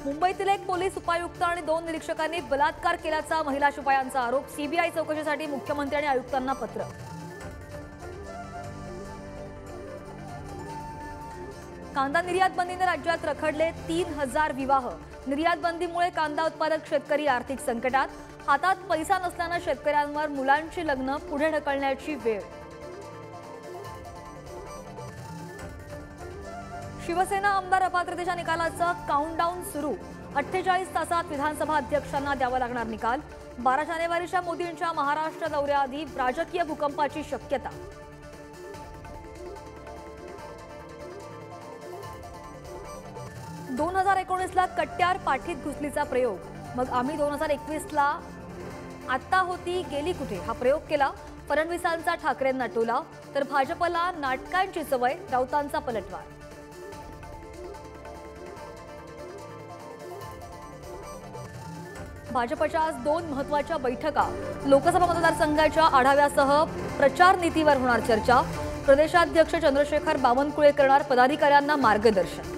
मुंबईतील एक पोलीस उपायुक्त आणि 2 निरीक्षकांनी बलात्कार केल्याचा महिला शिपायांचा आरोप। सीबीआय चौकशीसाठी मुख्यमंत्री आणि आयुक्तांना पत्र। कांदा निर्यात बंदीने राज्यात रखडले 3000 विवाह। निर्यात बंदीमुळे कांदा उत्पादक शेतकरी आर्थिक संकटात। हातात पैसा नसल्याने शेतकऱ्यांवर मुलांची लग्न पुढे ढकलण्याची वेळ। शिवसेना आमदार अपात्रतेच्या निकालाचा काउंटडाऊन सुरू। 48 तासात विधानसभा अध्यक्षांना द्यावा लागणार निकाल। 12 जानेवारीच्या मोदींच्या महाराष्ट्र दौऱ्याआधी राजकीय भूकंपाची शक्यता। – 2019ला कट्ट्यार पाठीत घुसलीचा प्रयोग। मग आम्ही 2021ला आता होती गेली कुठे हा प्रयोग केला। फडणवीसांचा ठाकरेंना टोला, तर भाजपला नाटकांची सवय, राऊतांचा पलटवार। भाजपच्या आज 2 महत्त्वाच्या बैठका। लोकसभा मतदारसंघाच्या आढाव्यासह प्रचार नीतीवर होणार चर्चा। प्रदेशाध्यक्ष चंद्रशेखर बावनकुळे करणार पदाधिकाऱ्यांना मार्गदर्शन।